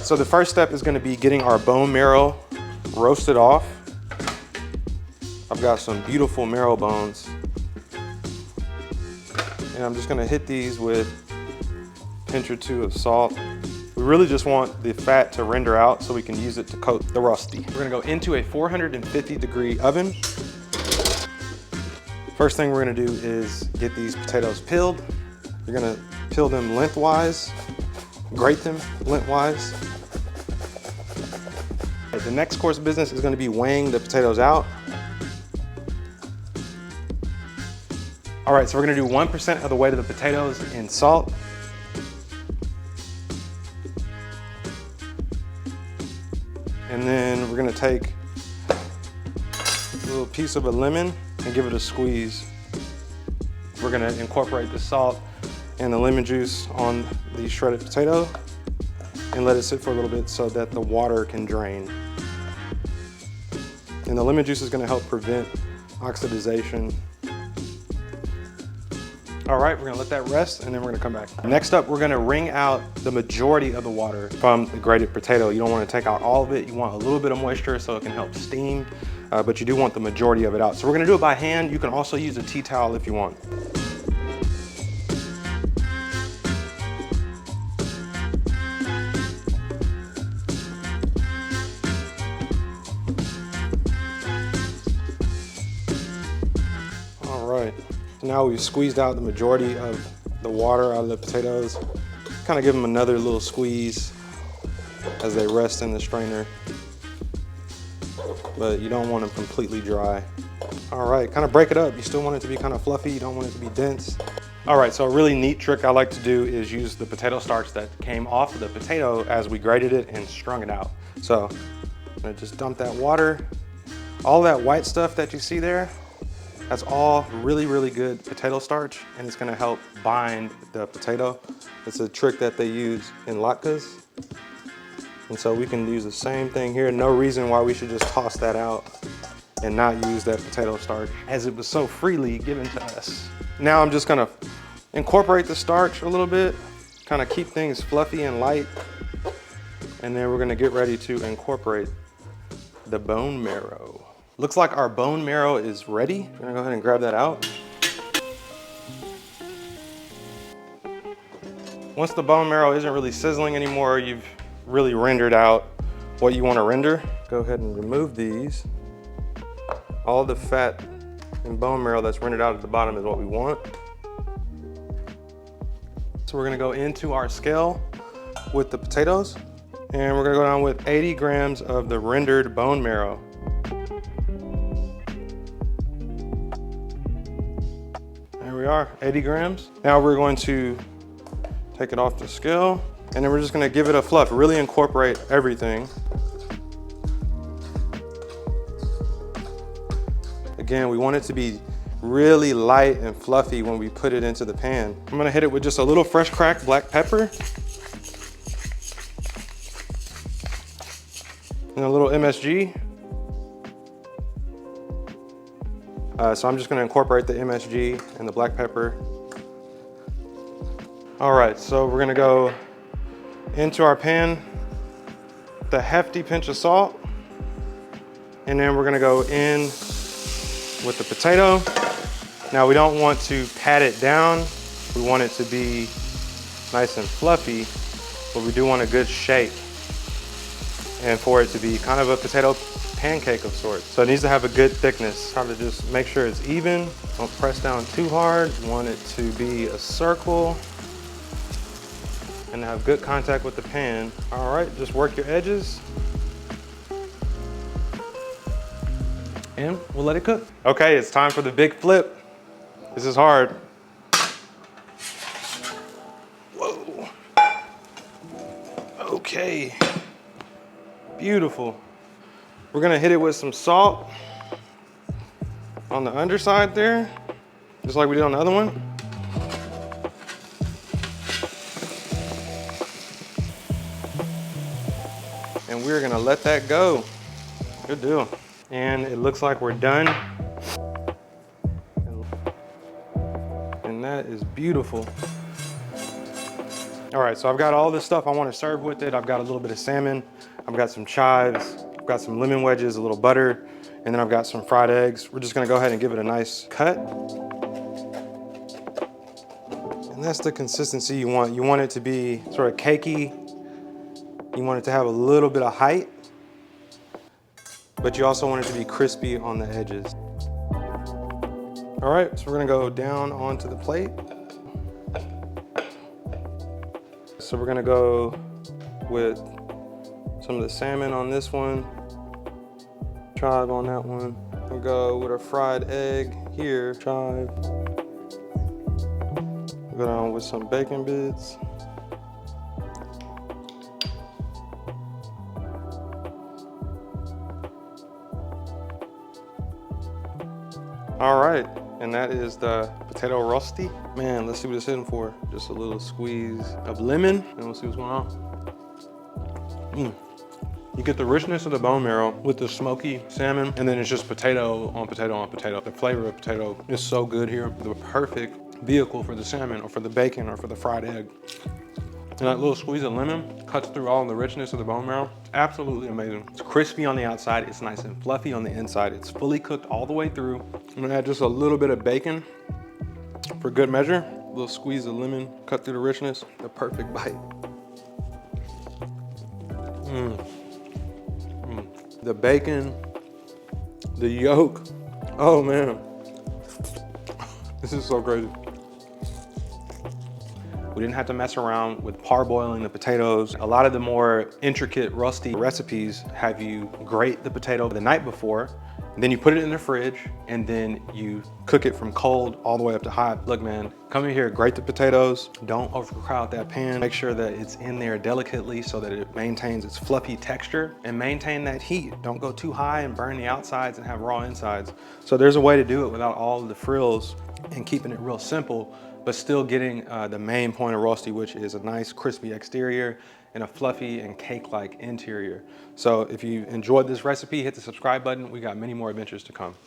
so the first step is gonna be getting our bone marrow roasted off. I've got some beautiful marrow bones. And I'm just gonna hit these with a pinch or two of salt. We really just want the fat to render out so we can use it to coat the Rösti. We're gonna go into a 450-degree oven. First thing we're gonna do is get these potatoes peeled. You're gonna peel them lengthwise, grate them lengthwise. The next course of business is gonna be weighing the potatoes out. All right, so we're gonna do 1% of the weight of the potatoes in salt. And then we're gonna take a little piece of a lemon and give it a squeeze. We're gonna incorporate the salt and the lemon juice on the shredded potato and let it sit for a little bit so that the water can drain. And the lemon juice is gonna help prevent oxidization. All right, we're gonna let that rest and then we're gonna come back. Next up, we're gonna wring out the majority of the water from the grated potato. You don't wanna take out all of it. You want a little bit of moisture so it can help steam, but you do want the majority of it out. So we're gonna do it by hand. You can also use a tea towel if you want. All right. Now we've squeezed out the majority of the water out of the potatoes. Kind of give them another little squeeze as they rest in the strainer. But you don't want them completely dry. All right, kind of break it up. You still want it to be kind of fluffy. You don't want it to be dense. All right, so a really neat trick I like to do is use the potato starch that came off of the potato as we grated it and strung it out. So I'm gonna just dump that water. All that white stuff that you see there, that's all really, really good potato starch, and it's gonna help bind the potato. It's a trick that they use in latkes. And so we can use the same thing here. No reason why we should just toss that out and not use that potato starch as it was so freely given to us. Now I'm just gonna incorporate the starch a little bit, kind of keep things fluffy and light. And then we're gonna get ready to incorporate the bone marrow. Looks like our bone marrow is ready. We're gonna go ahead and grab that out. Once the bone marrow isn't really sizzling anymore, you've really rendered out what you want to render. Go ahead and remove these. All the fat and bone marrow that's rendered out at the bottom is what we want. So we're gonna go into our scale with the potatoes, and we're gonna go down with 80 grams of the rendered bone marrow. There we are, 80 grams. Now we're going to take it off the scale, and then we're just gonna give it a fluff, really incorporate everything. Again, we want it to be really light and fluffy when we put it into the pan. I'm gonna hit it with just a little fresh cracked black pepper and a little MSG. So I'm just gonna incorporate the MSG and the black pepper. All right, so we're gonna go into our pan with a hefty pinch of salt, and then we're gonna go in with the potato. Now we don't want to pat it down. We want it to be nice and fluffy, but we do want a good shake and for it to be kind of a potato pancake of sorts. So it needs to have a good thickness. Try to just make sure it's even. Don't press down too hard. You want it to be a circle and have good contact with the pan. All right, just work your edges. And we'll let it cook. Okay, it's time for the big flip. This is hard. Whoa. Okay, beautiful. We're gonna hit it with some salt on the underside there, just like we did on the other one. And we're gonna let that go. Good deal. And it looks like we're done. And that is beautiful. All right, so I've got all this stuff I want to serve with it. I've got a little bit of salmon. I've got some chives. I've got some lemon wedges, a little butter, and then I've got some fried eggs. We're just gonna go ahead and give it a nice cut. And that's the consistency you want. You want it to be sort of cakey. You want it to have a little bit of height, but you also want it to be crispy on the edges. All right, so we're gonna go down onto the plate. So we're gonna go with some of the salmon on this one, chive on that one. We'll go with a fried egg here, chive. We'll go down with some bacon bits. All right, and that is the potato rösti. Man, let's see what it's hitting for. Just a little squeeze of lemon, and we'll see what's going on. You get the richness of the bone marrow with the smoky salmon, and then it's just potato on potato on potato. The flavor of potato is so good here. The perfect vehicle for the salmon or for the bacon or for the fried egg. And that little squeeze of lemon cuts through all the richness of the bone marrow. It's absolutely amazing. It's crispy on the outside. It's nice and fluffy on the inside. It's fully cooked all the way through. I'm gonna add just a little bit of bacon for good measure. A little squeeze of lemon, cut through the richness. The perfect bite. The bacon, the yolk. Oh man, this is so crazy. We didn't have to mess around with parboiling the potatoes. A lot of the more intricate rösti recipes have you grate the potato the night before, and then you put it in the fridge, and then you cook it from cold all the way up to hot. Look man, come in here, grate the potatoes. Don't overcrowd that pan. Make sure that it's in there delicately so that it maintains its fluffy texture, and maintain that heat. Don't go too high and burn the outsides and have raw insides. So there's a way to do it without all of the frills and keeping it real simple, but still getting the main point of rösti, which is a nice crispy exterior and a fluffy and cake-like interior. So if you enjoyed this recipe, hit the subscribe button. We got many more adventures to come.